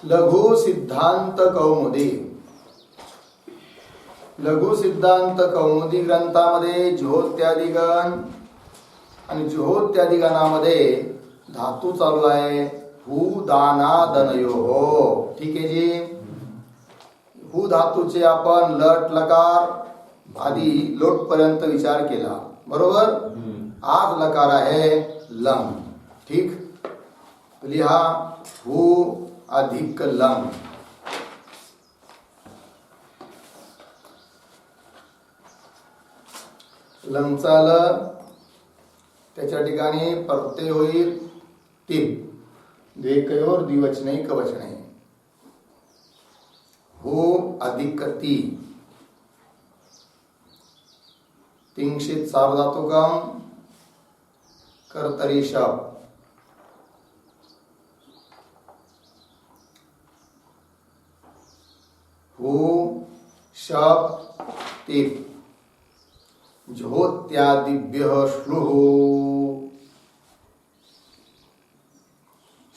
लघु सिद्धांत कौमुदी. लघु सिद्धांत कौमुदी ग्रंथामध्ये ज्योत्यादिगण आणि ज्योत्यादिगणामध्ये धातू चालू आहे हु दाना दनयो. ठीक आहे जी. हु धातूचे आपण लट लकार आधी लोट पर्यंत विचार केला बरोबर. आज लकार आहे लंग. ठीक. लिहा हु अधिक लंग. लंगचा ल त्याच्या ठिकाणी प्रत्यय होईल तिब. द्वेकयोर द्विवचनैक वचने. हु अधिक ती. तिंशित सार्वधातुकम कर्तरी शब्द. हु शब्द तिब. ज्योत्यादिभ्यः श्लुः.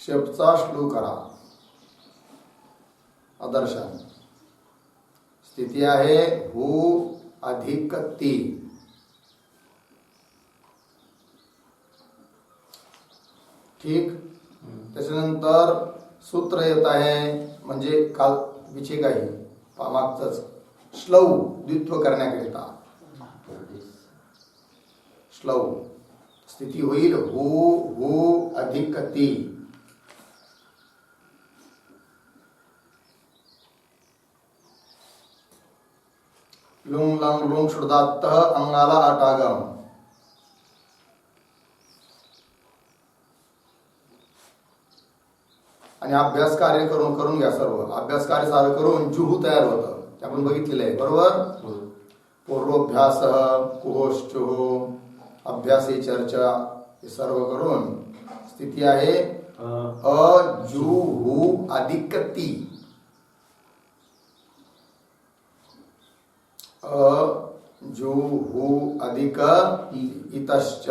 शब्दचा श्लू करा. आदर्शन स्थिती आहे हु अधिक ती. ठीक. त्याच्यानंतर सूत्र येत आहे म्हणजे काल विषय काही मागचंच श्लौ द्वित्व करण्याकरिता श्लौ स्थिती होईल हु हु अधिक ती. लुंग लंग लुंग शुद्धात अंगाला अटागम. आणि अभ्यास कार्य करून घ्या. सर्व अभ्यास कार्य सारं करून जुहू तयार होतं. ते आपण बघितलेलं आहे बरोबर. पूर्वोभ्यास कुहोश्चुः अभ्यासी चर्चा हे सर्व करून स्थिती आहे अजुहू अधिक ती. अजुहू अधिक इतश्च.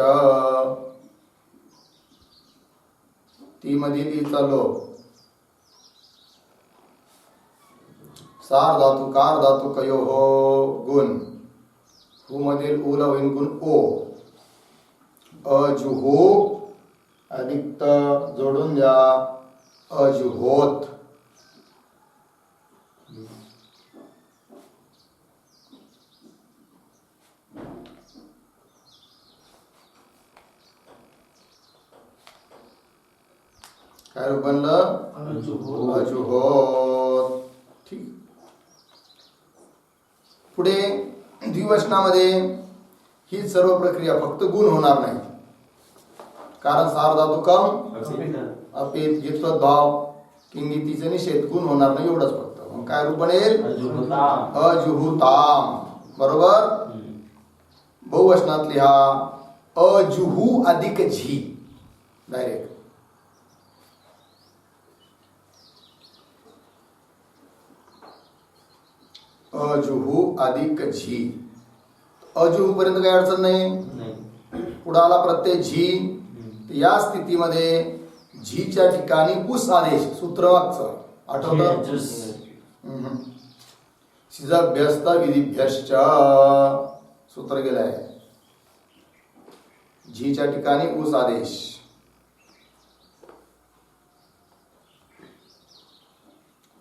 ती मधील इचा लोप. सार धातु कार धातु कयो हो गुण. हु मधील उला होईन गुण ओ. अजुहो अधिक जोडून द्या अजुहोत. काय रूप बनलं अजुहोत. ठीक. पुढे द्विवचनामध्ये ही सर्व प्रक्रिया फक्त गुण होणार नाही कारण सार्वधातुकम अपेत घेतलं भाव किंगितीचे निषेध गुण होणार नाही एवढंच फक्त. मग काय रूप बनेल अजुहुताम बरोबर. बहुवचनात लिहा अजुहू अधिक झी डायरेक्ट. अजुहू अधिक झी. अजुहू पर्यंत काही अडचण नाही. पुढे आला प्रत्यय झी. या स्थितीमध्ये झीच्या ठिकाणी उस आदेश सूत्र वाक्य आठवतं. शिजभ्यस्त विधिभ्यश्च सूत्र गेलं आहे. झीच्या ठिकाणी उस आदेश.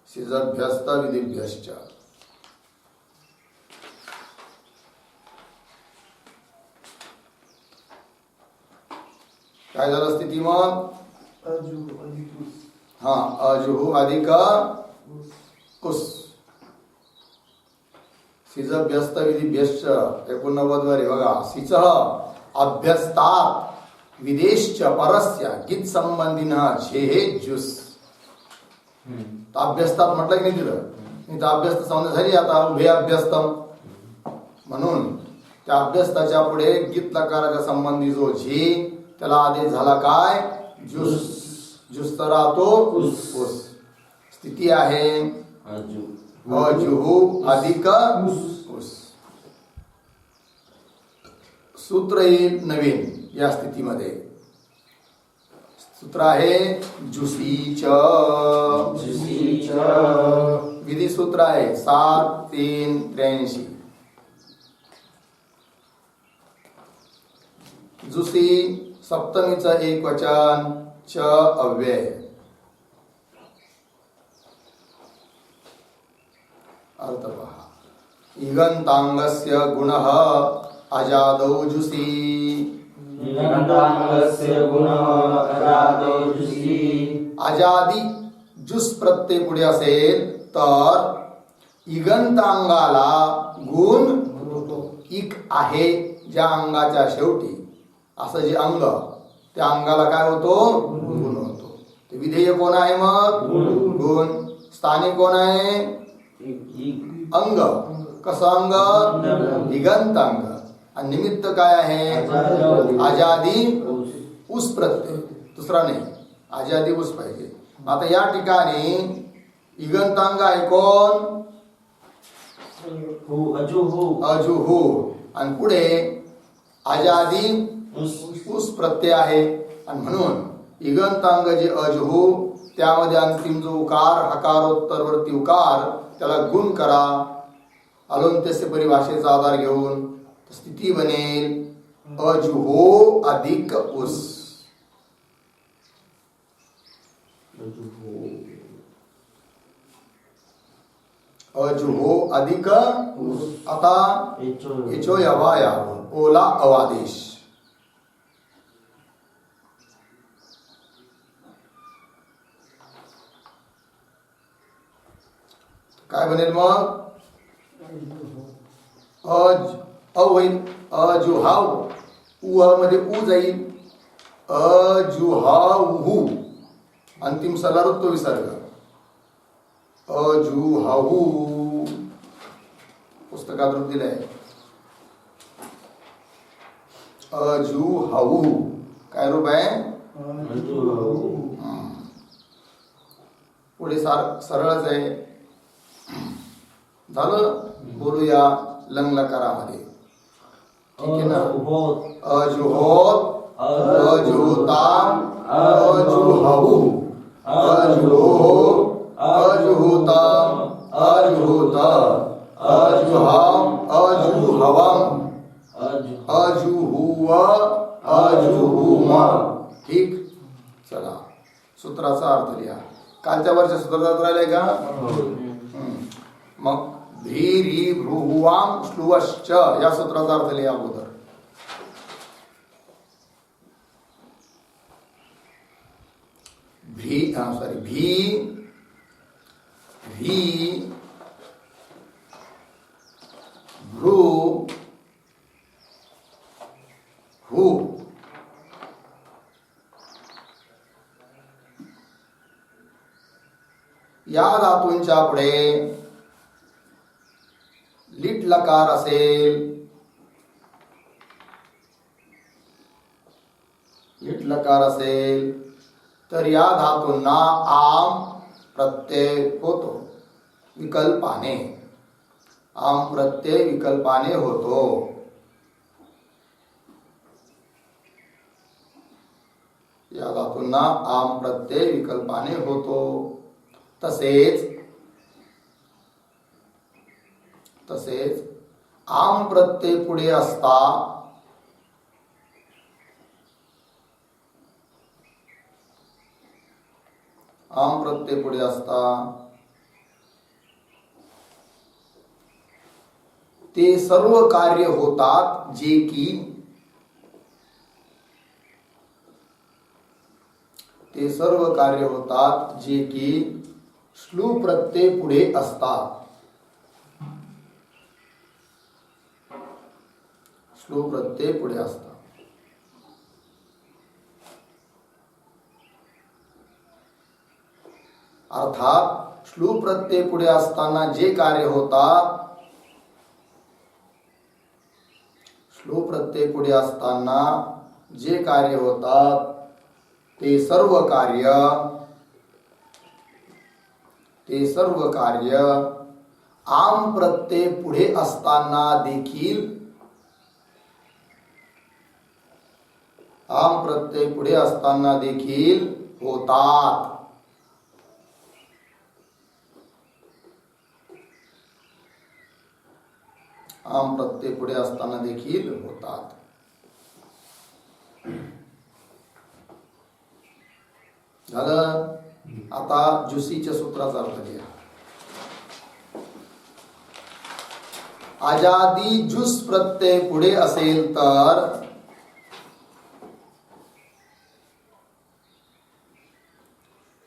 शिजभ्यस्त विधिभ्यश्च. काय झालं स्थिती मग हा अजुहू अधिक उस. सिजभ्यस्त विधिभ्यश्च 89 वर बघा. सिच अभ्यस्तात विदेश्च परस्य गीत संबंधीना झेहे जुस. अभ्यस्तात म्हटलं की नाही तिथं. इथं अभ्यस्त संबंध झाली. आता उभे अभ्यस्तम म्हणून त्या अभ्यस्ताच्या पुढे गीत लकाराच्या संबंधी जो झे त्याला आदेश झाला काय जुस. जुस तर राहतो उस. स्थिती आहे अजुहू अधिक उस. सूत्र येईल नवीन या स्थितीमध्ये. सूत्र आहे जुसीच. जुसीच. विधी सूत्र आहे 7-3-83. जुसी सप्तमीचं एकवचन, च अव्यय. अर्थ पहा. इगंतांगस्य गुणः अजादौ जुसी. इगंतांगस्य गुणः अजादौ जुसी. अजादी जुस प्रत्यय पुढे असेल तर इगंतांगाला गुण इक आहे. ज्या अंगाच्या शेवटी असं जे अंग, त्या अंगाला काय होतो? गुण होतो. ते विधेय कोण आहे मग? गुण. स्थानिक कोण आहे? अंग. कसं अंग? इगंत अंग. आणि निमित्त काय आहे? आजादी उस प्रत्यय, दुसरा नाही. आजादी उस पाहिजे. आता या ठिकाणी इगंतांग आहे कोण? अजुहू. आणि पुढे आजादी उस प्रत्यय आहे. आणि म्हणून इगंतांग जे अजुहू, त्यामध्ये अंतिम जो उकार, हकारोत्तरवर्ती उकार, त्याला गुण करा. अलोंत्यस्य परिभाषेचा आधार घेऊन स्थिती बनेल अजुहो अधिक उस. अजुहो अधिक उस. आता एचो यवा यावं, ओला अवादेश. काय बनेल मग? होईल अजुहाव. उ मध्ये उ जाईल. अजुहाऊ. अंतिम सलारुत्व विसर्ग. अजुहाऊ. पुस्तकात रूप दिलंय अजुहाऊ. काय रूप आहे? पुढे सरळच आहे. झालं. बोलूया लंग लकारामध्ये. ठीक आहे ना? अजुहोत, अजुहोताम, अजुहू, अजुहो, अजुहोताम, अजुहोत, अजुहाम, अजुहवम, अजुहुव, अजुहुम. ठीक. चला, सूत्राचा अर्थ लिहा. कालच्या वरच्या सूत्रात राहिलाय का? मग भ्री भ्रुवाम श्लुवश्च या सूत्राचा अर्थ लिहा अगोदर. भी भ्रू हु. या धातूंच्या पुढे लिट लकार असेल, लिट लकार असेल तर या धातूंना आम प्रत्यय होतो विकल्पाने. आम प्रत्यय विकल्पाने होतो. या धातूंना आम प्रत्यय विकल्पाने होतो. तसेच आम प्रत्यय पुढे असता ते सर्व कार्य होतात जे की श्लू प्रत्यय पुढे असतात. श्लू प्रत्यय पुढे असतात. अर्थात श्लू प्रत्यय पुढे असताना जे कार्य होतात, श्लू प्रत्यय पुढे असताना जे कार्य होतात ते सर्व कार्य आम प्रत्यय पुढे असताना देखील आम प्रत्यय पुढे असताना देखील होतात. आम प्रत्यय पुढे असताना देखील होतात. झालं. आता जुसीच्या सूत्राचा अर्थ घ्या. आजादी जुस प्रत्यय पुढे असेल तर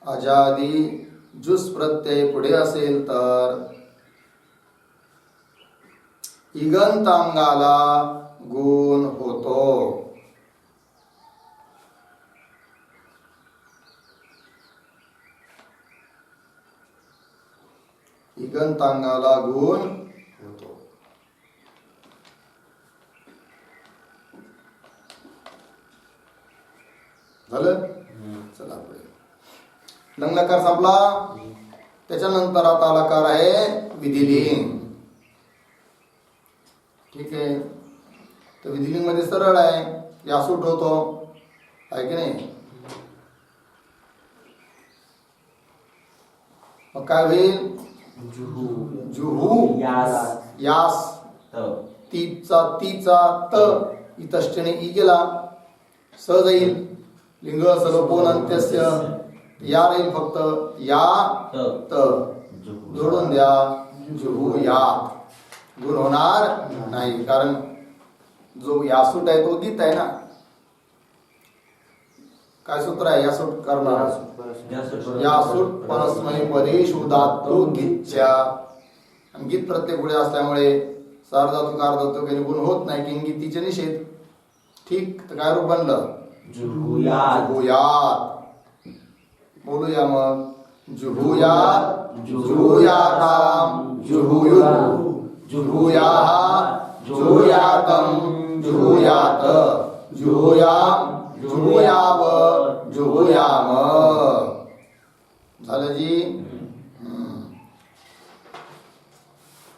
आजादी जुस प्रत्यय पुढे असेल तर इगंतांगाला गुण होतो. इगंतांगाला गुण होतो. झालं. चला पुढे. लंगलकार संपला. त्याच्यानंतर आता लकार आहे विधिलिंग. ठीक आहे. तर विधिलिंग मध्ये सरळ आहे, यासूट होतो, आहे की नाही. मग काय होईल? जुहू यास तीचा त इतष्टने ई गेला, स जाईल. लिंग सलोपोन अंत्यस्य या राहील फक्त या त जोडून द्या. जुहू यात गुण होणार नाही, कारण जो यासूट आहे तो गीत आहे ना. काय सूत्र आहे यासूट करणार? यासूट परस्मैपदेश उदात्तो गीतच्या. आणि गीत प्रत्येक पुढे असल्यामुळे सार्वधातुक अर्धातुक गुण होत नाही, किंगीतीचे निषेध. ठीक. तर काय रूप बनलं? जुहूयात. बोलूया मग. जुहूयात, जुहूयाताम, जुहूयुः, जुहूयाः, जुहूयातम, जुहूयात, जुहूयाम, जुहूयाव, जुहूयाम. झालं जी.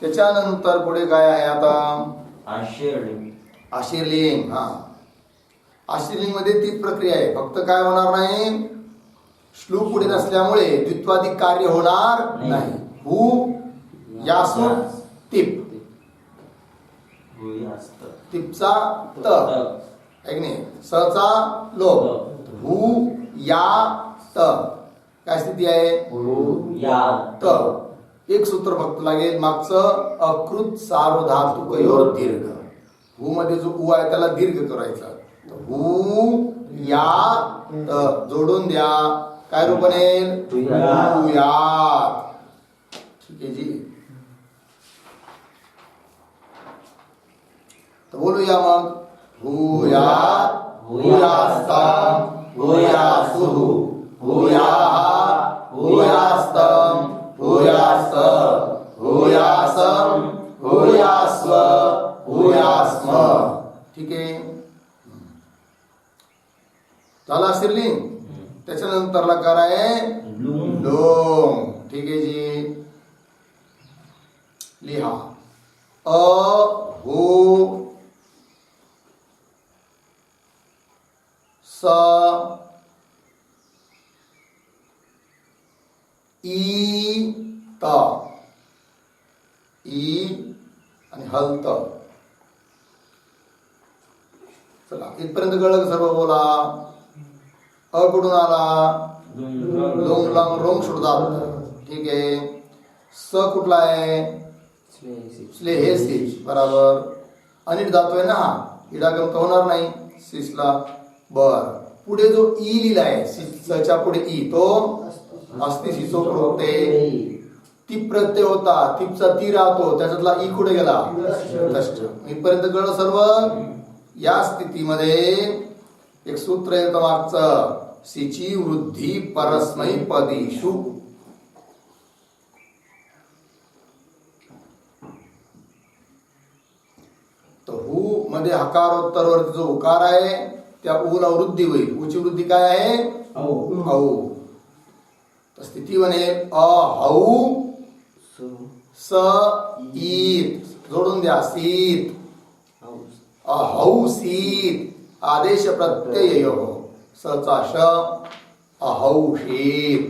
त्याच्यानंतर पुढे काय आहे आता? आशीर्लिंग. हा, आशीर्लिंग मध्ये तीच प्रक्रिया आहे. फक्त काय होणार नाही? श्लू पुढे नसल्यामुळे द्वित्वाधिक कार्य होणार नाही. हू यासूट टिप, टिपचा त, ऐक नाही, सचा लोप. हू या त काय स्थिती आहे? त. एक सूत्र फक्त लागेल मागचं. अकृत सार्वधातुकयोर दीर्घ. हू मध्ये जो उ आहे त्याला दीर्घ करायचा. हू या त जोडून द्या. काय रूप बनेल? हुयात. ठीक आहे जी. तर बोलूया मग. हुयात, हुयास्ताम, हुयासुः, हुयाः, हुयास्तम, हुयास्त, हुयासम, हुयास्व, हुयास्म. ठीक आहे. झाला आशीर्लिंग. त्याच्यानंतर लकार आहे लोम. ठीक आहे जी. लिहा. अ हो स ई त. ई आणि हलत. चला इथपर्यंत कळलं? सर्व बोला. अ कुठून आला? लोंग लंग रोंग सुटतात. ठीक आहे. स कुठला आहे? स्ले हे सिच. बराबर. अनिट धातू आहे ना हा. इडागम तर होणार नाही सिसला. बर. पुढे जो ई लिहिलाय सच्या पुढे ई, तो अस्ति शिसो प्रोक्ते. ती प्रत्यय होता. तिपचा ती राहतो. त्याच्यातला ई कुठे गेला? तष्ट. इथपर्यंत कळलं सर्व. या स्थितीमध्ये एक सूत्र येतं मागचं. सिची वृद्धी परस्मैपदीषु. तर हू मध्ये हकारोत्तर वरती जो उकार आहे त्या ऊला वृद्धी होईल. ऊची वृद्धी काय आहे? औ. तर स्थिती बनेल अहौ स ईत. जोडून द्या. सीत. अहौ सीत. आदेश प्रत्यय सचा श अहौषेत.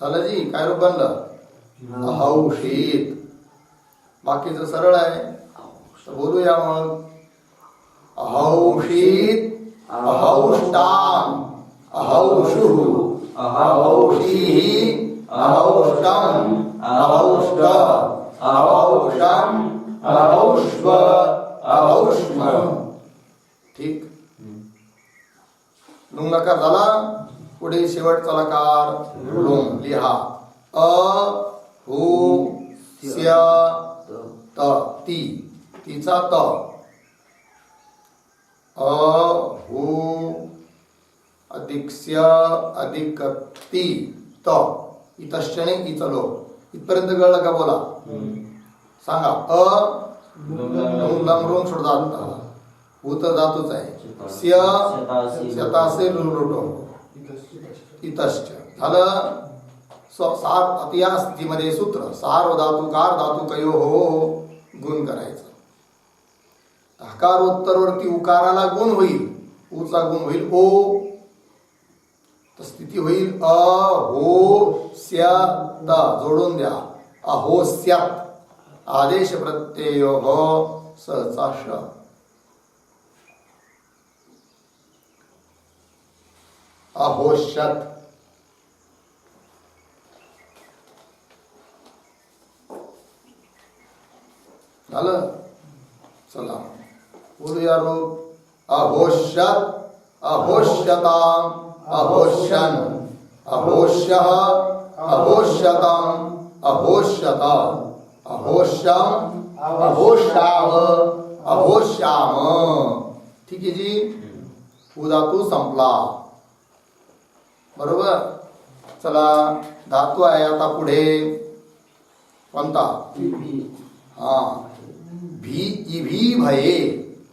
झालं जी, काय रूप बनलं? अहौषेत. बाकीचं सरळ आहे, तर बोलूया मग. अहौषीत, अहौष्टाम, अहौषुः, अहौषीः, अहौष्टम, अहौष्ट, अहौषम, अहौष्व, अहौष्म. ठीक. लुंगाकार झाला. पुढे शेवटचा लकार लुंग लिहा. अ हु स्य त ती, तिचा त. अ हु अधिक स्य अधिक ती त. इतश्चने इचलो. इथपर्यंत कळलं का? बोला, सांगा. लंग रोंग सोडतात. भूत धातूच आहे. स्य शतासे लुलुटो. इतश्च झालं. सार या स्थितीमध्ये सूत्र सार्वधातुकार धातू कयो हो गुण करायचं. हकारोत्तरवरती उकाराला गुण होईल, ऊचा गुण होईल ओ. तर स्थिती होईल अ हो स्य त. जोडून द्या. अहोस्यात. आदेश प्रत्यय हो सहचा श. अहोष्यत. झालं. चला बोलूया रूप. अहोष्यत, अहोष्यताम, अहोष्यन, अहोष्यः, अहोष्यताम, अहोष्यत, अहोष्यम, अहोष्याव, अहोष्याम. ठीक आहे जी. धातू संपला. बरोबर. चला धातू आहे आता पुढे कोणता? हा भी. इभी भये.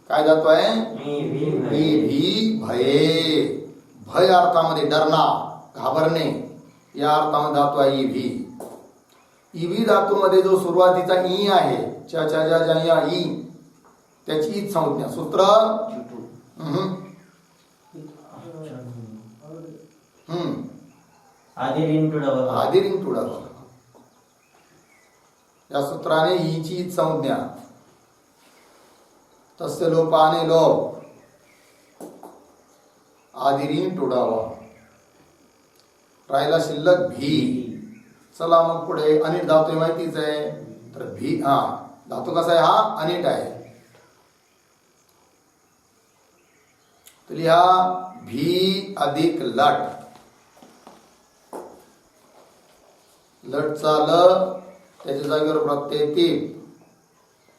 काय धातू आहे? इभी भये. भय अर्थामध्ये डरना, घाबरणे या अर्थामध्ये धातू आहे इभी. इभी धातूमध्ये जो सुरुवातीचा ई आहे चा चा जा जा या ई, त्याची ईच संज्ञा. सूत्र आदिरिंग टुडा. या सूत्राने हीची संज्ञा. तस्य लोपाने लोप. आदिरीन टुडावा. राहिला शिल्लक भी. चला मग पुढे. अनिट धातू माहितीच आहे. तर भी. हा धातू कसा आहे? हा अनिट आहे. तर लिहा भी अधिक लट. लटचा ल, त्याच्या जागेवर प्रत्यय टीप.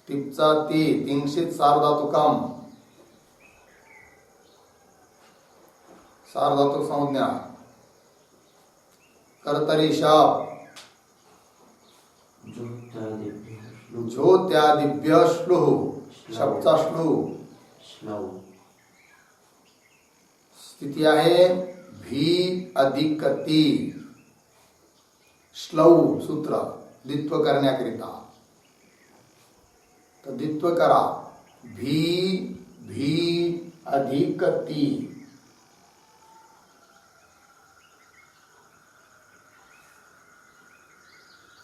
टीपचा ती. तिंशित सार्वधातुकम. सार्वधातुक संज्ञा. कर्तरी शप. ज्योत्यादिभ्य श्लुः. शपचा श्लू. स्थिती आहे भी अधिक ती. श्लौ सूत्र द्वित्व करण्याकरिता. तर द्वित्व करा. भी भी अधिक ती.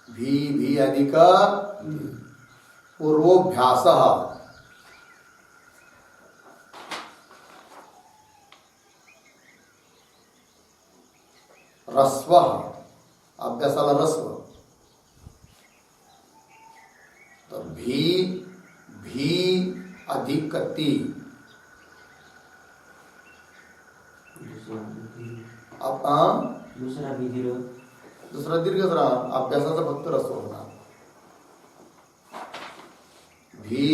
भी भी अधिक पूर्वोभ्यासः. रस्वः. अभ्यासाला रस्व. तर भी भी अधिक ती. दुसरा दीर्घच राहणार. अभ्यासाचा फक्त रस्व होणार. भी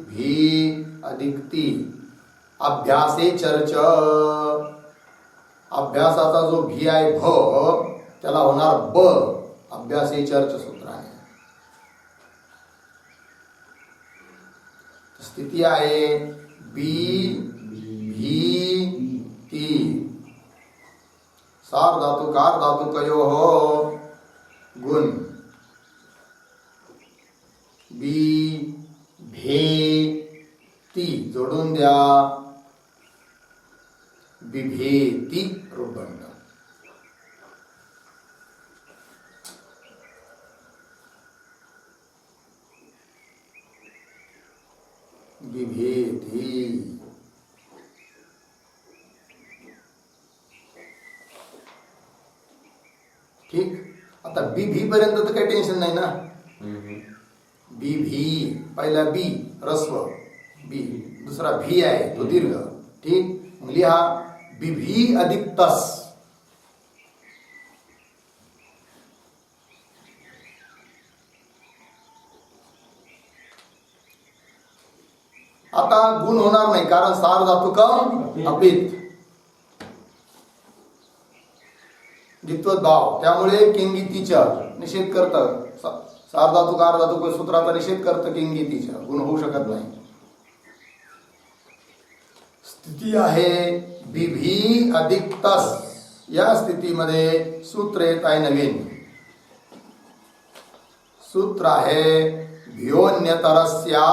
भी अधिक ती. अभ्यासे चर्च. अभ्यासाचा जो भी आहे भ, त्याला होणार ब. अभ्यासे चर्च सूत्राने. स्थिती आहे बी भी ती. सार धातु कार धातु कयो हो गुण. बी भे ती जोडून द्या. बिभेती रूपबंध. बिभेती. ठीक. आता बी भी पर्यंत तर काही टेन्शन नाही ना. बी भी पहिला बी रस्व बी, दुसरा भी आहे तो दीर्घ. ठीक. मग लिहा बिभी अधिक तस. आता गुण होणार नाही कारण सार धातुकम अपित द्वित्व भाव, त्यामुळे किंगितीच्या निषेध करतात. सार धातुक आर धातुक सूत्राचा निषेध करतं किंगितीच्या. गुण होऊ शकत नाही. स्थिती आहे बिभी अधिक तस. या स्थितीमध्ये सूत्र येत आहे नवीन. सूत्र आहे भियोन्यतरस्या.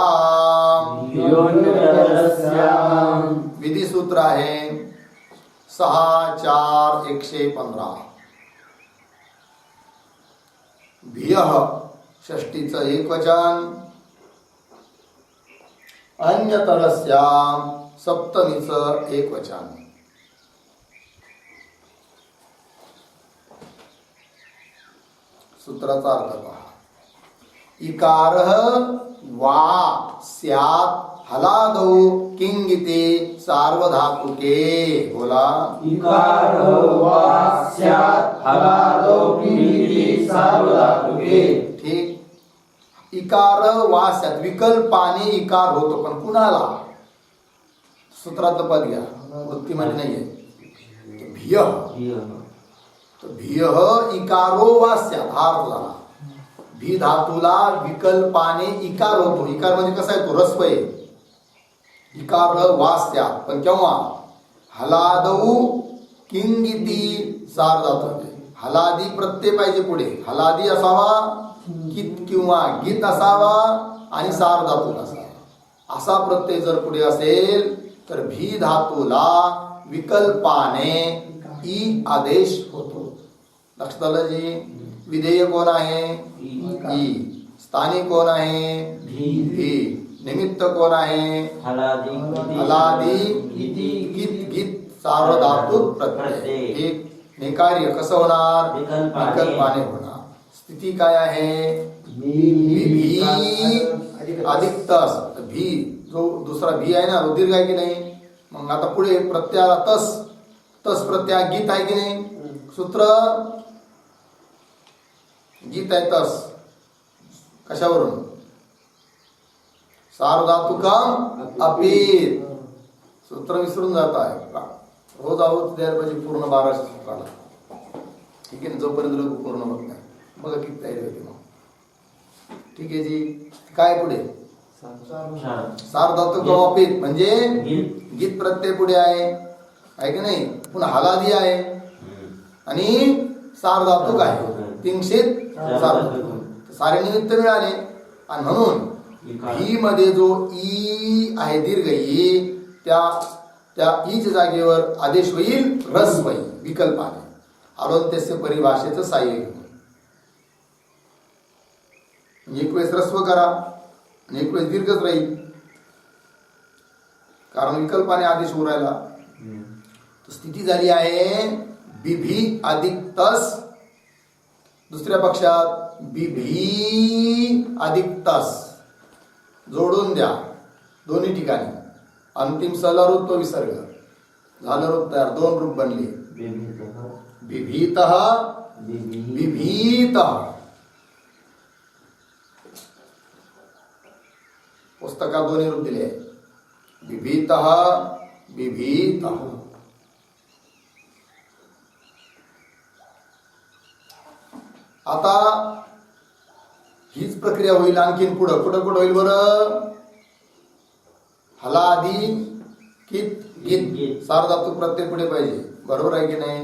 विधी सूत्र आहे 6-4-115. भियः षष्टीचं एकवचन, अन्यतरस्या सप्तमीचं एकवचन. सूत्राचा अर्थ पहा. इकार वा स्यात् हलादौ किंगिते सार्वधातुके. बोला. इकार वा स्यात् हलादौ किंगिते सार्वधातुके. ठीक. इकार वा स्यात् विकल्पाने इकार होतो, पण कुणाला? सूत्रातलं पद घ्या, वृत्तीमध्ये नाहीये. भियः. तर भियः इकारो वा स्यात् हा अर्थ झाला. भी धातूला विकल्पाने इकार होतो. इकार म्हणजे कसा आहे? तो रस्व आहे. इकार वास्यात, पण केव्हा? हलादौ किंगिती सार धातू. हलादी प्रत्यय पाहिजे पुढे. हलादी असावा, कित किंवा गीत असावा आणि सार धातू असावा. असा प्रत्यय जर पुढे असेल तर भी धातूला विकल्पाने ई आदेश होतो. लक्षात आलं जी? विधेय कोण आहे? ई. स्थानिक कोण आहे? भी. निमित्त कोण आहे? हलादी गीत गीत सार्वधातु प्रत्यय. ठीक. निकार्य कसं होणार? विकल्पाने होणार. स्थिती काय आहे? भी अधिक तस. भी जो दुसरा भी आहे ना, दीर्घ आहे की नाही? मग आता पुढे प्रत्ययाला तस. तस प्रत्यय गीत आहे की नाही? सूत्र गीत आहे तस. कशावरून? सार्वधातुकम अपित. सूत्र विसरून जात आहे. रोज आहोत द्यायला पाहिजे पूर्ण 1200 सूत्राला. ठीक आहे ना? जोपर्यंत लोक पूर्ण होत नाही बघा किती तयारी होती मग. ठीक आहे जी. काय पुढे? सार्वधातुकम अपित म्हणजे गीत प्रत्यय पुढे आहे की नाही? पुन्हा हलादी आहे आणि सार्वधातुक आहे. तिंगशेत सारे निमित्त मिळाले. आणि म्हणून ही मध्ये जो ई आहे दीर्घ ई, त्या ईच्या जागेवर आदेश होईल रस होईल विकल्पाने. अलोन्त्यस्य परिभाषेचं साह्य घेऊन. एक वेळेस रस्व करा आणि एक वेळेस दीर्घच राहील, कारण विकल्पाने आदेश उरायला. स्थिती झाली आहे बिभी अधिक तस. दुसऱ्या पक्षात बिभी अधिक तस. जोडून द्या दोन्ही ठिकाणी. अंतिम सला रूप तो विसर्ग झालं. रूप तयार. दोन रूप बनली. बिभीतः बिभीतः. पुस्तकात दोन्ही रूप दिले. बिभीतः बिभीतः. आता हीच प्रक्रिया होईल आणखीन पुढं. कुठं होईल बरं? हलादी कित गीत सार्वधातुक प्रत्यय पुढे पाहिजे. बरोबर आहे की नाही?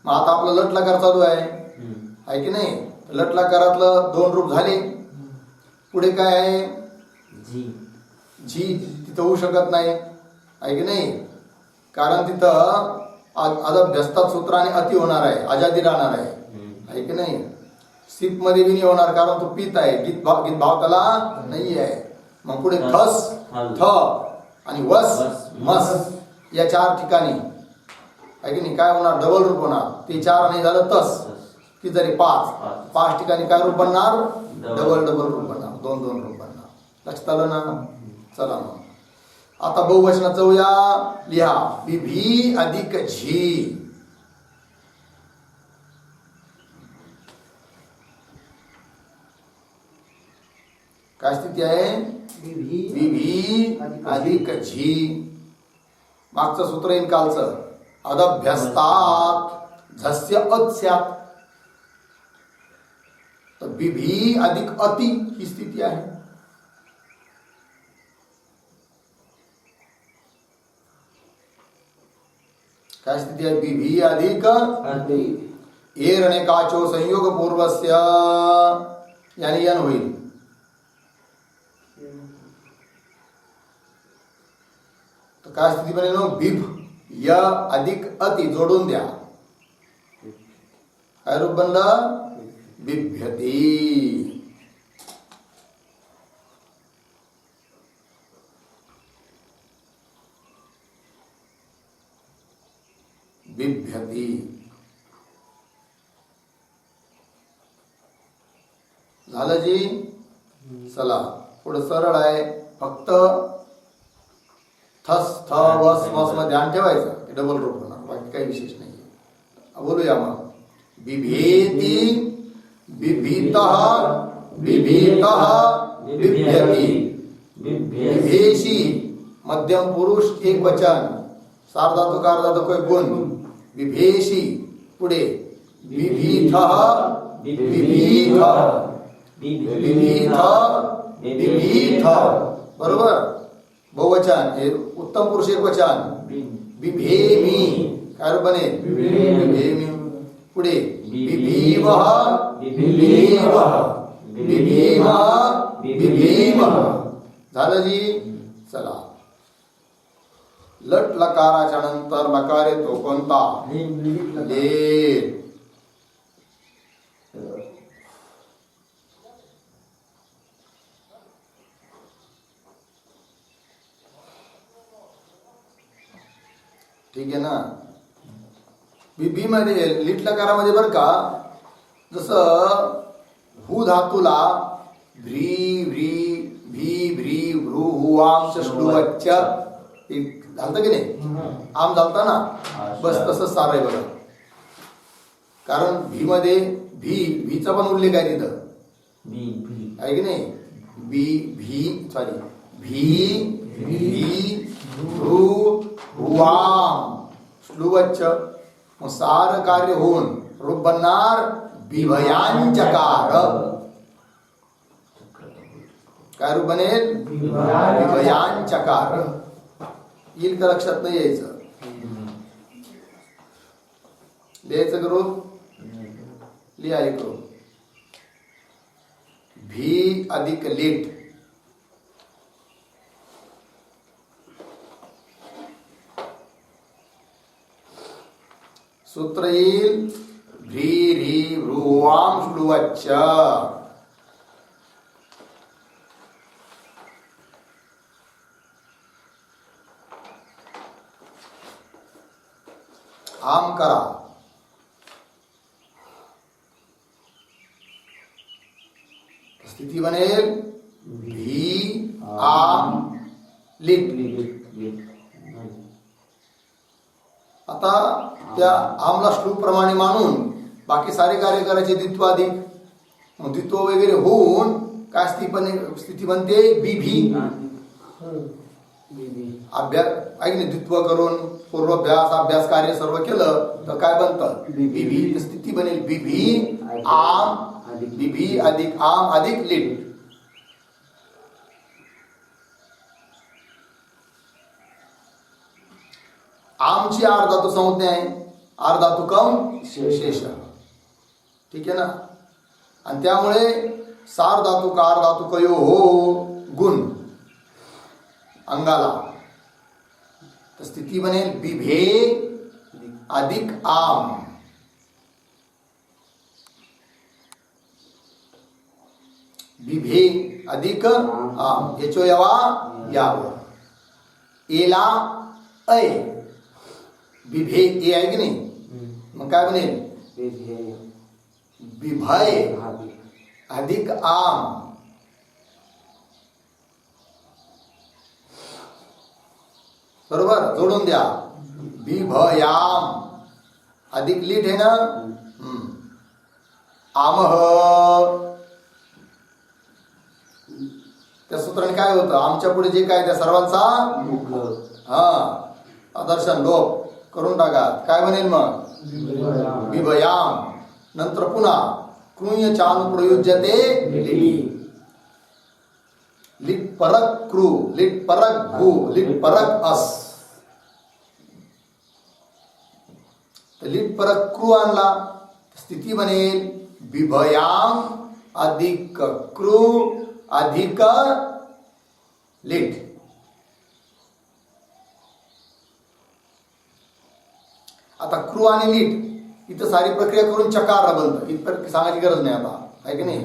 मग आता आपला लट लकार चालू आहे की नाही? लटलकारातलं 2 रूप झाले. पुढे काय आहे? जी. झी तिथं होऊ शकत नाही, आहे की नाही? कारण तिथं अदभ्यस्तात सूत्राने अति होणार आहे, आजादी राहणार आहे की नाही? सिप मध्ये बी नाही होणार, कारण तो पित आहे, गीत भाव त्याला नाही आहे. मग पुढे थस, थ आणि वस, मस या 4 ठिकाणी आहे की नाही? काय होणार? डबल रूप होणार. ते 4 नाही झालं तस की जरी 5 ठिकाणी काय रूप बनणार? डबल रूप बनणार, 2 रूप बनणार. लक्षात आलं ना? चला मग आता बहुवचनाचं जाऊया. लिहा बिभी अधिक झी. काय स्थिती आहे? बिभी अधिक झी. मागचं सूत्र येईल कालचं. अदभ्यस्तात झस्य अस्यात. तर बिभी अधिक अति ही स्थिती आहे. काय स्थिती आहे? बिभी अधिक एर आणि काचो संयोग पूर्वस्य याने यन होईल. तर काय स्थिती बनेल? बिभ य अधिक अति जोडून द्या. काय रूप बनलं? बिभ्यती. बिभ्यती. झालं जी? चला पुढे सरळ आहे. फक्त थस थ वस मस मध्ये ध्यान ठेवायचं. डबल रूप होणार, बाकी काही विशेष नाही. बोलूया मग. बिभेती, बिभीतः, बिभीतः, बिभ्यती. बिभेशी मध्यम पुरुष एक वचन. सार्वधातुक अर्धातुक गुण. बिभेशी. पुढे बिभीतः, बिभीत, बिभीत, बिभीत. बरोबर? बहुवचन हे उत्तम पुरुष एक वचन. बिभेमी. काय रूप बनेल? बिभेमी. पुढे बिभीवः, बिभीवः, बिभीमा, बिभीम. झालं जी? चला लट लकाराच्या नंतर लकार येतो कोणता? लेट. ठीक आहे ना? बिभी मध्ये लिट लकारामध्ये बरं का, जसं हु धातूला भ्री व्री भी भ्री भ्रू हुआम श्लू वच्च झालतं की नाही? आम झालता ना? बस तसंच सार आहे बघा. कारण भी मध्ये भीचा पण उल्लेख आहे तिथं, आहे की नाही? भी भ्रू हुआम श्लूवच्च. मग सार कार्य होऊन रूप बनणार बिभयांचकार. काय रूप बनेल? बिभयांचकार. येईल का? लक्षात नाही यायचं. लिहायचं करून लिहा एक रूप. भी अधिक लिट. सूत्र येईल भ्री री भ्रुवाम श्लुवच्च. आम करा. स्थिती बनेल भी आम लिट. आता त्या आमला श्लू प्रमाणे मानून बाकी सारे कार्य करायचे द्वित्वाधिक. मग द्वित्व वगैरे होऊन काय स्थिती बनते? बिभी. अभ्यास ऐक नाही, द्वित्व करून पूर्वाभ्यास अभ्यास कार्य सर्व केलं तर काय बनतं? बिभी. स्थिती बनेल बिभी आम. बिभी अधिक आम अधिक लिट. आमची आर्धातु संज्ञा आहे. आर्धातुकम शेष. ठीक आहे ना? आणि त्यामुळे सार्धातुकार धातुकयो हो गुण अंगाला, तर स्थिती बनेल बिभे अधिक आम. बिभे अधिक आम याचो यावा यावं. एला ऐ बिभे ए आहे की नाही, मग काय बनेल बिभय अधिक आम. बरोबर, जोडून द्या. बिभयाम अधिक लीट आहे ना. आमह त्या सूत्राने काय होतं, आमच्या पुढे जे काय त्या सर्वांचा आदर्शन लोप करून टाका. काय बनेल मग बिभयाम. नंतर पुन्हा कृय चानुप्रयुज्यते लिट परक क्रू, लिट परक भू, लिट परक अस. तर लिट परक क्रू आणला, स्थिती बनेल बिभयाम अधिक क्रू अधिक लिट. आता क्रू आणि लिट इथं सारी प्रक्रिया करून चकार बनतं, इथं सांगायची गरज नाही आता, आहे की नाही.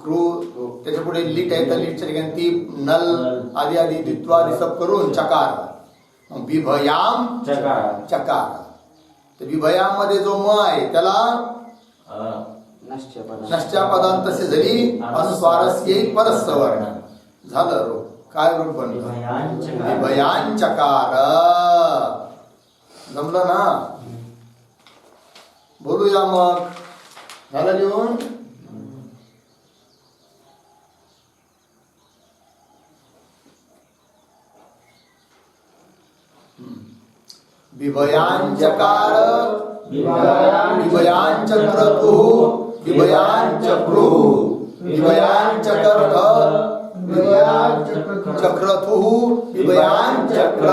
क्रू त्याच्या पुढे लिट आहे, तर लिटच्या ठिकाणी ती नल आदी आदी द्वित्वादी सब करून चकार. बिभयाम चकार. तर बिभयाम मध्ये जो म आहे त्याला नष्ट्या पदांत तसे झाली अनुस्वारस येईल परस वर्ण झालं. रूप काय रूप बनलं बिभयान चकार. जमलं ना. बोलूया मग. झालं लिहून. बिभयांचकार बिभयांचक्रतु बिभयांचक्रु बिभयांचकर्थ बिभयांचक्रतु बिभयांचक्र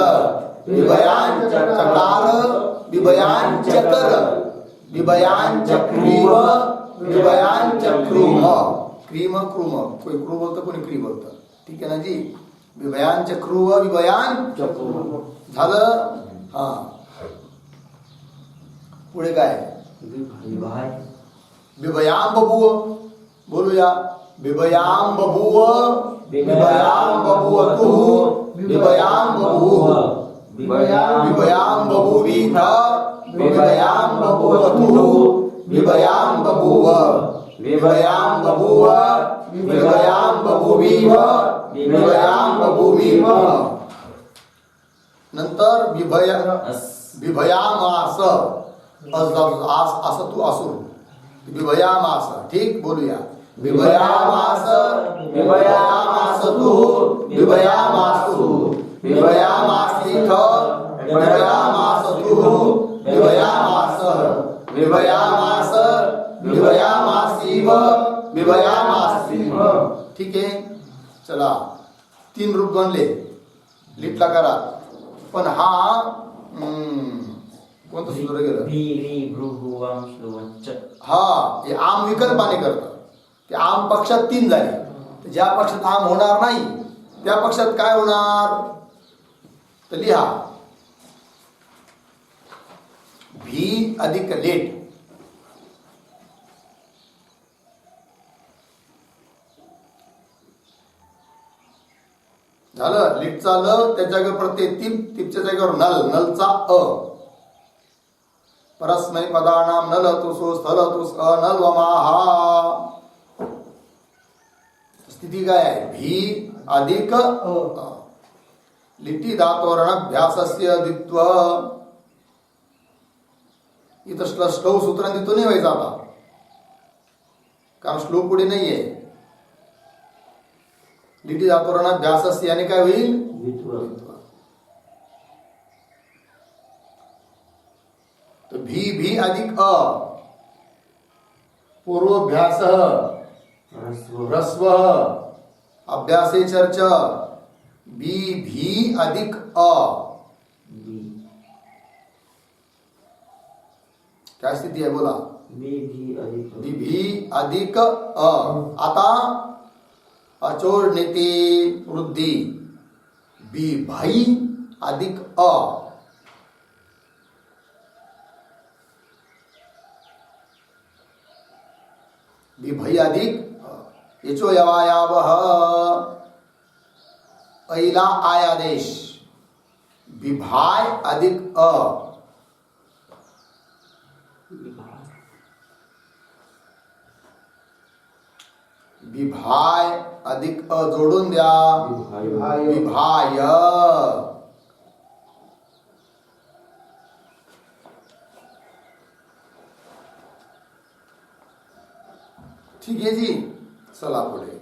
बिभयांचकार बिभयांचकर बिभयांचक्रीम बिभयांचक्रूम. क्रीम क्रूम, कोई क्रू बोलतं कोणी क्री बोलतं, ठीक आहे ना जी. बिभयांचक्रू बिभयांचक्रू झालं. हा पुढे काय बिभयाम बभूव. बोलूया. बिभयाम बभूव बिभयाम बभूवतु बिभयाम बभूव बिभयाम बभूवीथ बिभयाम बभूवतु बिभयाम बभूव बिभयाम बभूव बिभयाम बभूवीव बिभयाम बभूवीव. नंतर बिभयामास असं तू असू बिभयामास. ठीक. बोलूया. बिभयामास बिभयामास तू बिभयामासु बिभयामासीथ बिभयामास तू बिभयामास बिभयामास बिभयामासीव बिभयामासीव. ठीक आहे. चला 3 रूप बनले. लिटला करा. पण हा कोणतं सूत्र गेलं. हा हे आम विकल्पाने करतं. ते आम पक्षात 3 झाले. ज्या पक्षात आम होणार नाही त्या पक्षात काय होणार, तर लिहा भी अधिक लेट. झालं. लिटचा ल त्या जागेवर प्रत्यय तिप, तिपच्या जागेवर नल, नलचा अ. परस्मै पदानाम नल तुसो स्थल तुस अनल वमाहा. स्थिती काय आहे भी अधिक अ. लिटी धातोरणाभ्यासस्य द्वित्व. इथं श्लौ सूत्रांनी तिथून नाही व्हायचा आता, कारण श्लो पुढे नाहीये. लिटी धातोरणाभ्यासस्य याने काय होईल द्वित्व. तो भी भी अधिक अ. पूर्वभ्यास ह्रस्व अभ्यासे चर्च. बी भी अधिक अ. काय स्थिती आहे बोला. बिभी अधिक अ. आता अचोड नीती वृद्धी बिभाई अधिक अ. बिभई अधिक यचो यवायावह ऐला आयादेश बिभाय अधिक अ. बिभाय अधिक अ जोडून द्या. बिभाय. ठीक आहे जी. चला पुढे.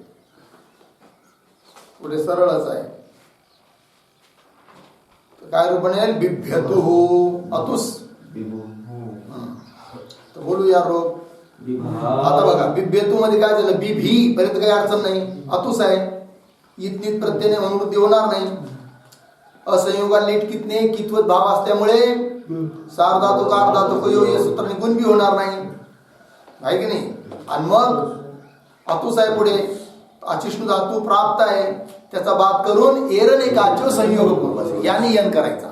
पुढे सरळच आहे. काय रूप बनेल? बिभ्यतु अतुस. तर बोलूया रोग. आता बघा बिभ्यतु मध्ये काय झालं? बिभी पर्यंत काही अडचण नाही. अतुस आहे. इत नीत प्रत्यय म्हणून वृद्धी होणार नाही. असंयोगा लीट कितने कितवत भाव असल्यामुळे सार्वधातुक अर्धातुक या सूत्राने गुण बी होणार नाही. आहे की नाही? आणि मग अतुस आहे पुढे. अचिष्णु धातू प्राप्त आहे. त्याचा बाद करून एरन एकाचो संयोग पूर्व याने यन करायचा.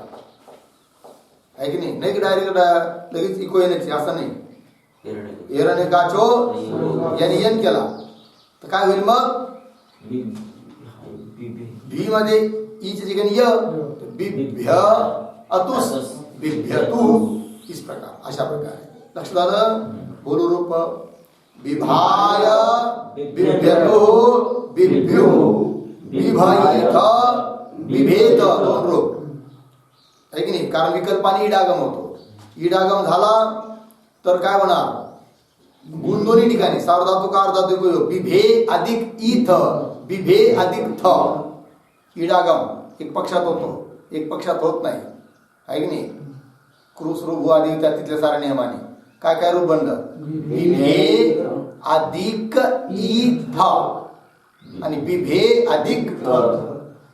आहे की नाही? की डायरेक्ट लगेच इको येण्याची असं नाही. एरन एकाचो याने यन केला तर काय होईल मग? भी मध्ये ईच्या ठिकाणी य बिभ्य अतुस बिभ्यतु. इस प्रकार अशा प्रकारे लक्षात आलं. बोलू रूप बिभाय बिभ्यतु बिभ्यु बिभयित बिभेत. दोन रूप आहे की नाही? कारण विकल्पाने इडागम होतो. इडागम झाला तर काय होणार? गुण दोन्ही ठिकाणी सार्वधातुक अर्धातुक बिभे अधिक इथ बिभे अधिक थ. इडागम एक पक्षात होतो, एक पक्षात होत नाही. आहे की नाही? क्रूस रूप आधी तिथल्या साऱ्या नियमाने काय काय रूप बनलं? बिभे अधिक इथ आणि बिभे अधिक थ.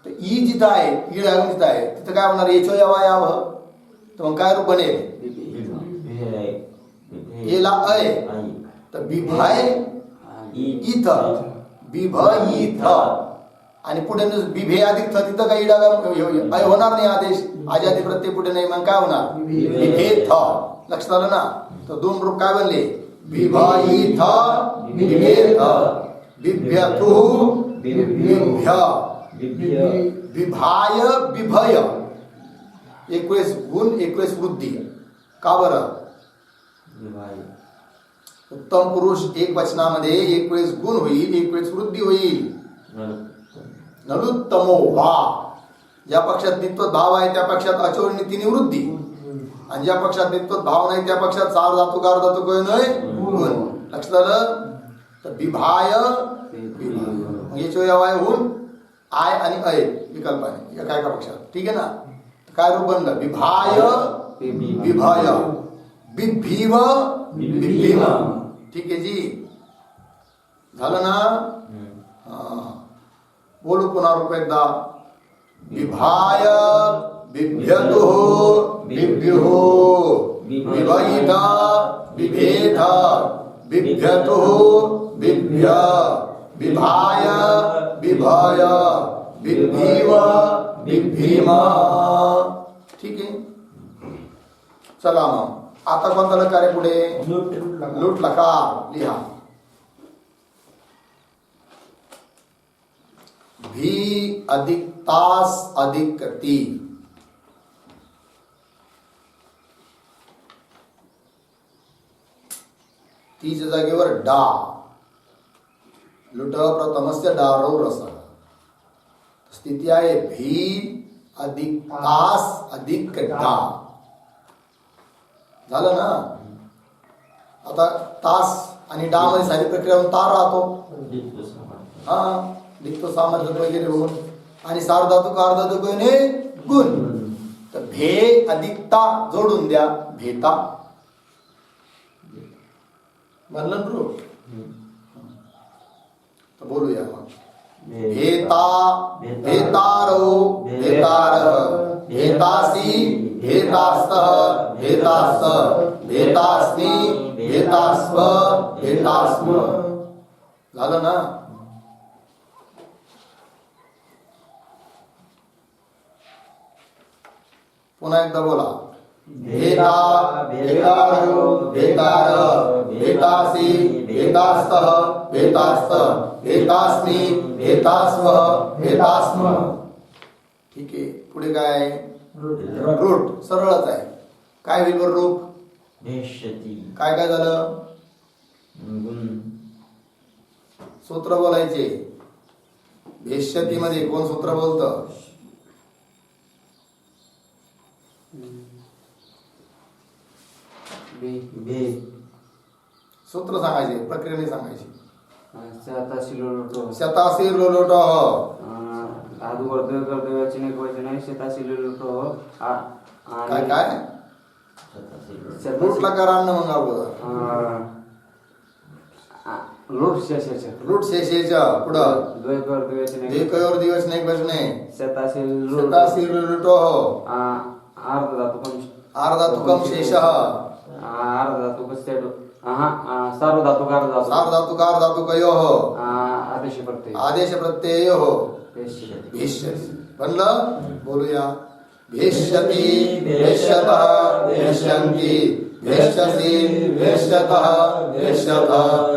तर ई जिथं आहे, इडागम जिथं आहे तिथं काय होणार? येचो यावा यावं. तर मग काय रूप बनेल? एला अय. तर बिभय इथ बिभयिथ. आणि पुढे बिभे अधिक थ तिथं काही इडागम अय होणार नाही. आदेश आजादी प्रत्यय पुढे नाही. मग काय होणार? बिभेथ. लक्षात आलं ना? तर दोन रूप काय बनले? बिभयिथ बिभेथ बिभ्यतु बिभ्य बिभाय बिभय. 21 गुण 21 वृद्धी. का बरं? उत्तम पुरुष एक वचनामध्ये 21 गुण होईल, 21 वृद्धी होईल. नलुत्तमो वा. ज्या पक्षात नित्वत भाव आहे त्या पक्षात अचोड नीतीने वृद्धी. आणि ज्या पक्षात नित्वत भाव नाही त्या पक्षात सार्वधातुक अर्धातुक नाही गुण. लक्षात आलं? तर बिभाय याचो यावाय होऊन आय आणि अय विकल्पाने एका एका पक्षात. ठीक आहे ना? काय रूप बनलं? बिभाय बिभय बिभीव बिभीव. ठीक आहे जी. झालं ना? बोलू पुन्हा रूप एकदा. बिभाय बिभ्यतु बिभ्युः बिभयित बिभेथ बिभ्यतु बिभ्य बिभाय बिभय बिभीव बिभीम. ठीक आहे. चला मग आता कोणता लकार आहे पुढे? लूट लकार. लिहा. भी अधिक तास अधिक ती. तीच्या जागेवर डा. लुट प्रथमस्य डारौ रस. स्थिती आहे भी अधिक तास अधिक डा. झालं ना? आता तास आणि डा मध्ये सारी प्रक्रिया होऊन तार राहतो. हा लिखतो सामर्थ्य वगैरे होऊन आणि सार्वधातुक अर्धातुक गुण. तर भे अधिक ता जोडून द्या. भेता. म्हणलं ना? तर बोलूया मग. भेता भेतारो भेतार भेतासी भेतास्त भेतास्त भेतास्मी भेतास्म भेतास्म. झालं ना? पुन्हा एकदा बोला. भेता भेतारो भेतार भेतासी भेतास्तः भेतास्त भेतास्मी भेतास्म भेतास्म. ठीक आहे. पुढे काय आहे? रूट. सरळच आहे. काय होईल बरं रूप? भेष्यती. काय काय झालं? गुण. सूत्र बोलायचे. भेष्यती मध्ये कोण सूत्र बोलतं? भे. सूत्र सांगायचे, प्रक्रियेने सांगायची. शताशी लोलोटो. शतासी लोलोट. आदू वर्धव कर्तव्याचे एक वचन शताशी लोलोटो. काय काय रूटला करा ना मग अगोदर. रूट शेष रूट शेषेच्या पुढं द्वय कर्तव्याचे एकवर दिवस नाही बसणे. शताशी शतासी लोलोटो. अर्ध धातुकम अर्धातुकम शेष. अर्ध धातुक सर्व धातुक अर्ध धातुक सार्धातुकार धातुकयो. आदेश प्रत्यय आदेश प्रत्यय. भेष्यति. भेष्यति. बनलं? बोलूया. भेष्यति भेष्यतः भेष्यन्ति भेष्यसि भेष्यतः भेष्यत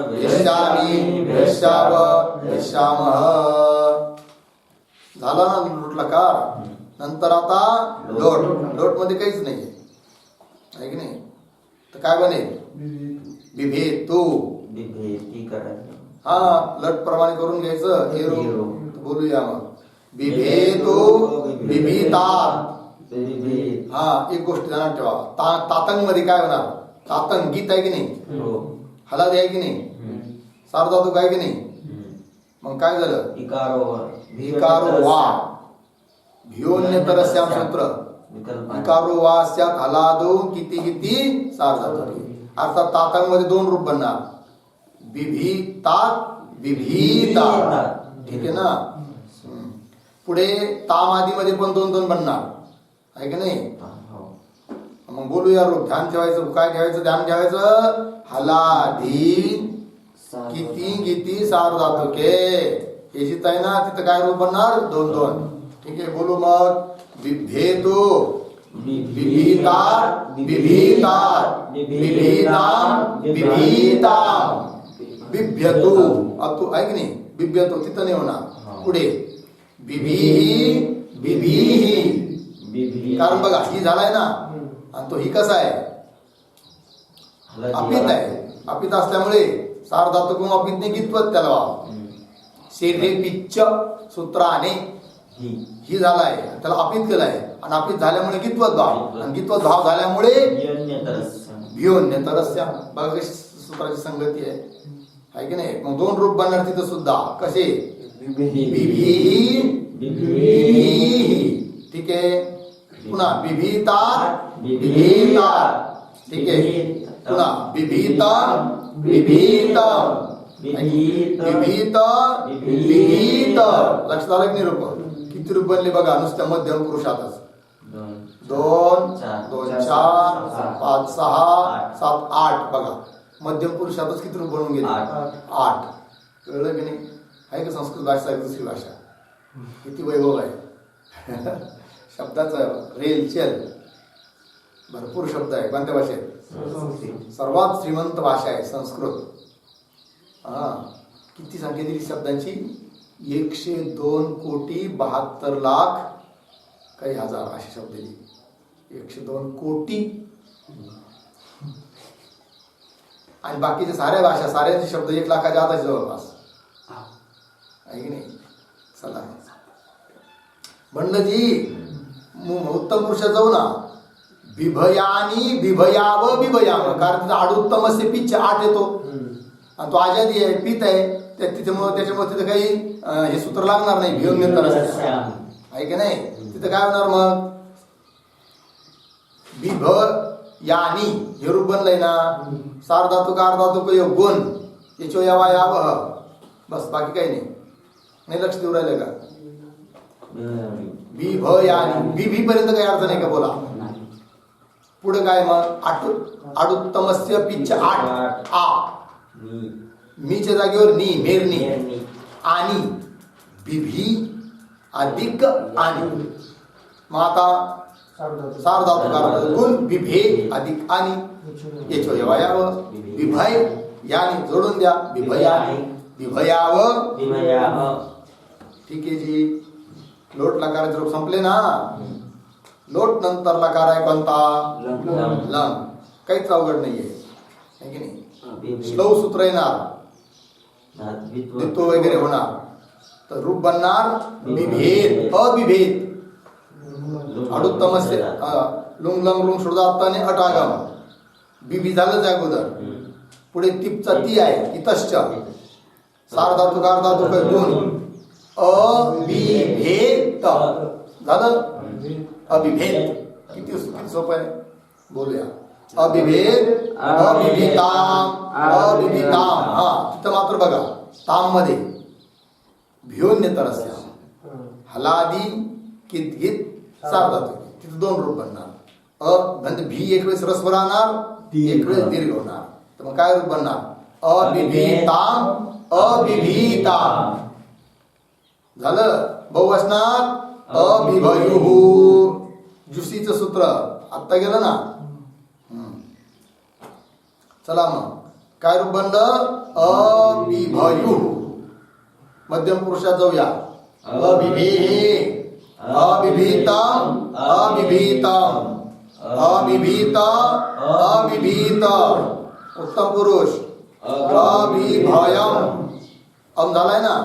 भेष्यामि भेष्याव भेष्यामः. झाला ना लूटला कार. नंतर आता लोट. लोट मध्ये काहीच नाहीये, आहे की नाही? तर काय बनेल? बिभेतू. बिभेती करायचं. हा, लट प्रमाणे करून घ्यायचं. हेरो. बोलूया मग. बिभेतू बिभीतात. बिभेत. हा, एक गोष्ट ध्यानात ठेवा. तातंग मध्ये काय होणार? तातंग गीत आहे की नाही? हो. हलादी आहे की नाही? सार्वधातुक आहे की नाही? मग काय झालं? इकारो. विकारो वा. भियोन्यतरस्याम सूत्र. विकारो वा स्यात हलादो किती किती सार्वधातुक. अर्थात तातंग मध्ये दोन रूप बनणार. बिभीतात बिभीतात. ठीक आहे ना? पुढे तामादी मध्ये पण दोन दोन बनणार, आहे की नाही? मग बोलूया रूप. ध्यान ठेवायचं. काय ठेवायचं? ध्यान ठेवायचं. हलादी किती किती सार्वधातुके. हे जिथं आहे ना तिथं काय रूप बनणार? दोन दोन. ठीक आहे. बोलू मग. बिभेतू बिभीतात बिभीतात बिभीताम बिभीताम. बिभ्यतू. अतू आहे की नाही? बिभ्यतू तिथं नाही होणार. पुढे बिभीही बिभीही. कारण बघा ही झालाय ना, आणि तो ही कसा आहे? अपित आहे. अपित असल्यामुळे सार्वधातुकम अपित ने गीतवत त्याला वाव. शेरे पिच्च सूत्राने ही झालाय, त्याला अपित केलाय. आणि अपित झाल्यामुळे गीतवत भाव. आणि गीतवत भाव झाल्यामुळे भियोन्यतरस्या. बघा कशी सूत्राची संगती आहे की नाही? मग दोन रूप बनणार तिथं सुद्धा. कसे? बिभीही बिभीही. ठीक आहे. पुन्हा बिभीतात बिभीतात. ठीक आहे. पुन्हा बिभीतम बिभीतम. बिभीत बिभीत. लक्षात आलं की नाही? रूप किती रूप बनले बघा नुसत्या मध्यम पुरुषातच. 2 2 4 5 6 7 8. बघा मध्यम पुरुषातच किती रूप बनवून गेले? 8. कळलं की नाही? आहे का? संस्कृत भाषा आहे दुसरी भाषा. किती वैभव आहे शब्दाचं. रेलचेल भरपूर शब्द आहे. कोणत्या भाषेत? सर्वात श्रीमंत भाषा आहे संस्कृत. हा, किती संख्या दिली शब्दांची? 102 कोटी 72 लाख काही हजार असे शब्द दिली. 102 कोटी. आणि बाकीच्या साऱ्या भाषा साऱ्यांचे शब्द 1 लाखाच्या आताच जवळपास, आहे की नाही? चला म्हणलं जी उत्तम पुरुषात जाऊ ना. बिभयानी बिभयाव बिभयाम. कारण तिथं आडुत्तम असे पिच्छ 8 येतो. आणि तो आजादी आहे, पित आहे. त्याच्यामुळे तिथं काही हे सूत्र लागणार नाही. भियोन्यतर आहे की नाही? तिथं काय होणार मग? बिभयानी हे रूप बनलंय ना. सार्वधातुक अर्धातुक योग गुण याचो यावा यावह. बस बाकी काही नाही. लक्ष देऊ राहिलं का? बिभयानी. बिभी पर्यंत काही अर्थ नाही का? बोला. पुढे काय मग आडुत्तमस्य पिच्छ आठ आ नी मीच्या जागेवर नी मेरणी नेरणी आणि बिभी अधिक आणि मग आता सार्वधातुकार गुण बिभे अधिक आणि याच्या यवायाव बिभय याने जोडून द्या बिभयाने बिभयाव विभयाह ठीक आहे जी लोट लकाराचे रूप संपले ना लोट नंतर लकार आहे कोणता लम लम काहीच अवघड नाहीये है की नाही विभे श्लोक सूत्र येणार धात्वित्व द्वित्व वगैरे होणार तर रूप बनणार विभेद अविभेद अडुत्तमस्य लुंग लंग लुंग शुद्धात्ताने अटागम बिबी झालंच आहे अगोदर पुढे तिपचा ती आहे इतश्च सार्धातुक अर्धातुक गुण अविभेद झालं अविभेद किती सोपं आहे बोलूया अविभेद अविभिताम अविभिताम हा तिथं मात्र बघा ताम मध्ये भियोन्यतरस्य हलादी कित गीत सार्धातुक तिथं दोन रूप बनणार गंध भी एक वेळेस रस्व राहणार एक वेळेस दीर्घ होणार तर मग काय रूप बनणार अविभिताम अविभिताम झालं बहुवचनात अभिभयुः जुसीचं सूत्र आत्ता गेलं ना चला मग काय रूप बनलं अभिभयुः मध्यम पुरुषात जाऊया अभिभेहे अभिभीतम अभिभीतम अभिभीत अभिभीत उत्तम पुरुष अभिभयम अम झालाय ना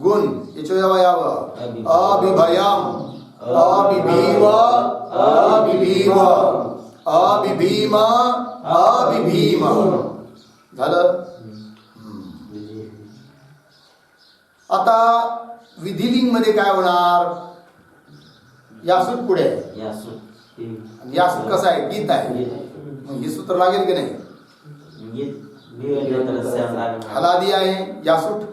गुण याच्या यावं अभिभयम अभिभीव अभिभीव अभिभीम अभिभीम झालं आता विधिलिंग मध्ये काय होणार यासूत पुढे आहे. यासु आणि यासूत कसं आहे गीत आहे मग हे सूत्र लागेल की नाही हलादी आहे यासूट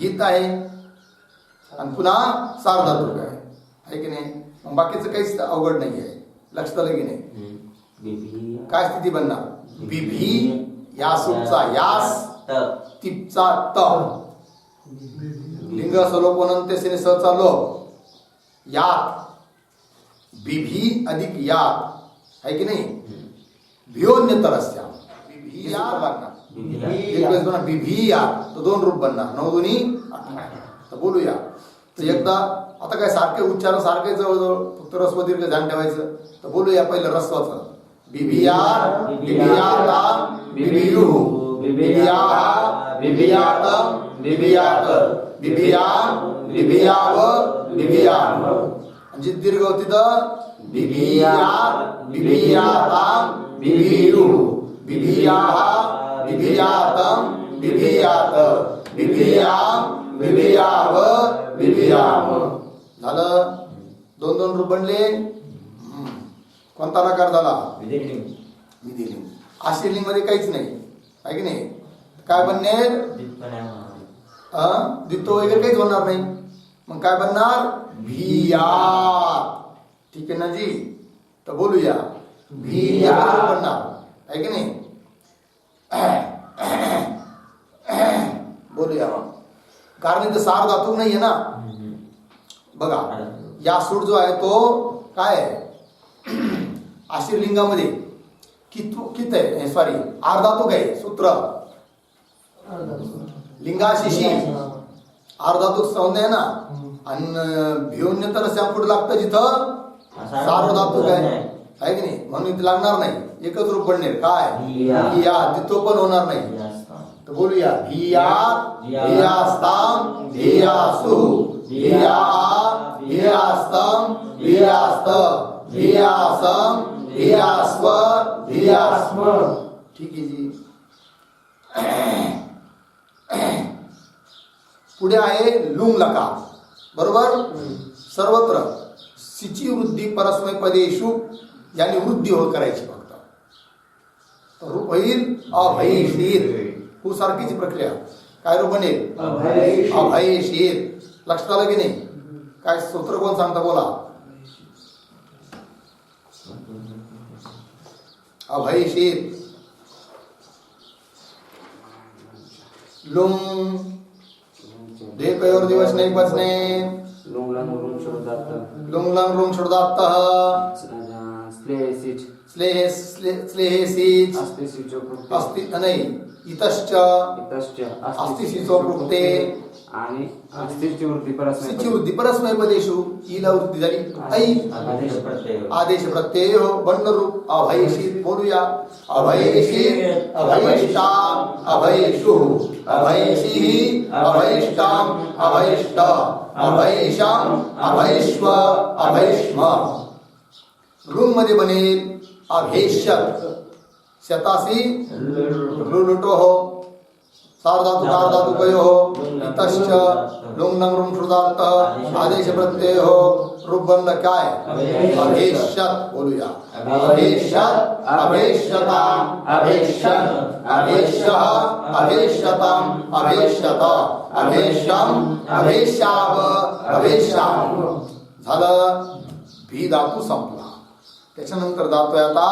गीत आहे आणि पुन्हा सार्वधातुक आहे की नाही मग बाकीचं काहीच अवघड नाही आहे लक्षात आलं की नाही काय स्थिती बनणार बिभी यासूटचा यास तिपचा त लिंग सलोपनंत्यसेने सचा लोप यात बिभी अधिक यात है की नाही भियोन्यतरस्या बिभी यात लागणार एक वेळेस बनणार बिभी यात तो दोन रूप बनणार 9 दुनी 18 तर बोलूया तर एकदा आता काय सारखे उच्चार सारखे जवळजवळ फक्त रस्व दीर्घ ध्यान ठेवायचं तर बोलूया पहिलं रस्वाचं बिभियात बिभियाता बिभियुः बिभियाः बिभियातम बिभियात बिभियाम बिभियाव बिभियाम म्हणजे दीर्घ होती तर बिभियात बिभियाताम बिभियुः बिभियाः बिभियातम बिभियात बिभियाम बिभियाव बिभियाम झालं दोन दोन रूप बनले कोणता प्रकार झाला विधिलिंग आशीर्लिंग मध्ये काहीच नाही आहे की नाही काय बनणार द्वित्व वगैरे काहीच होणार नाही मग काय बनणार भियात ठीक आहे ना जी तर बोलूया भियात बनणार आहे की नाही बोलूया कारण इथं सार्वधातुक नाहीये ना बघा यासूट जो आहे तो काय आहे आशीर्लिंगामध्ये कित आहे सॉरी अर्धातुक आहे सूत्र लिंगाशिशी अर्धातुक संज्ञा आहे ना आणि भियोन्यतर पुढे लागतं जिथं सार्वधातुक आहे की नाही म्हणून इथे लागणार नाही एकच रूप बनणार काय भिया तिथं पण होणार नाही तर बोलूया भियात भियास्ताम भियासु भिया भियास्तम भियास्त भियासम भियास्व भियास्म ठीक आहे जी पुढे आहे लुंग लकार बरोबर सर्वत्र सिची वृद्धी परस्मैपदेषु यानी वृद्धी हो करायची फक्त तर रूप होईल अभयशीर हू सारखीची प्रक्रिया काय रूप बनेल अभयशीर लक्षात आलं की नाही काय सूत्र कोण सांगता बोला अभयशीत लुंग दे कयोर दिवस नहीं बचने लुंग लंग रुंग शुरुदात लुंग लंग रुंग शुद्धात्तः स्लेसिच स्लेहेसीच अस्ति सिचो कृते अस्ति नहीं इतश्च इतश्च अस्ति सिचो कृते आणि अस्तिची वृत्ती परस्मै सिची वृद्धी परस्मै पदेषु ईला वृद्धी झाली ऐ आदेश प्रत्यय आदेश प्रत्यय बंड रूप अभयशीत बोलूया अभयशीत अभयष्टाम अभयशु अभयशीः अभयष्टाम अभयष्ट अभयशाम अभयश्व अभयश्म रूम मध्ये बनेल अभेष्यत शतासी लुलुटो हो सार्धातु कार्धातु कयो हो इतश्च लुंग नंग रुंग श्रुदांत आदेश प्रत्यय हो रूप बनलं काय अभेष्यत बोलूया अभेष्यत अभेष्यताम अभेष्यत अभेष्यः अभेष्यताम अभेष्यत अभेष्यम अभेष्याव अभेष्याम झालं भी धातू संपला त्याच्यानंतर धातू आहे आता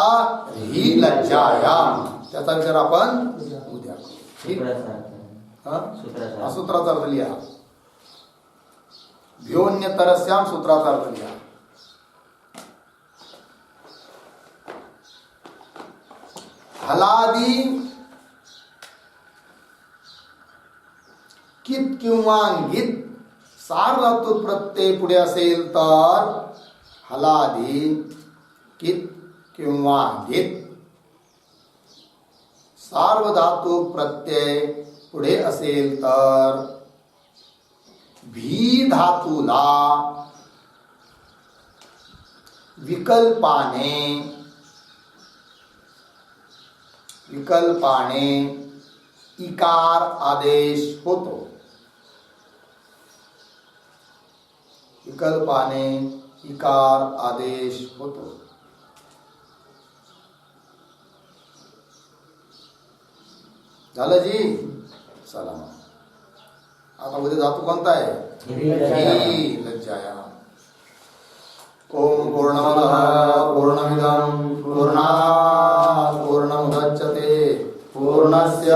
ही लज्जायाम त्याचा विचार आपण उद्या करू. ठीक हा? हा सूत्राचा अर्थ लिहा व्योन्यतरस्याम सूत्राचा अर्थ लिहा हलादी कित किंवा गीत सार्वधातू प्रत्यय पुढे असेल तर हलादी कित किंवा गीत सार्वधातू प्रत्यय पुढे असेल तर भी धातूला विकल्पाने इकार आदेश होतो. विकल्पाने इकार आदेश होतो. झालं जी चला आता उद्या धातू कोणता आहे ही लज्जाया. ओम पूर्णमदः पूर्णमिदं पूर्णात् पूर्णमुदच्यते पूर्णस्य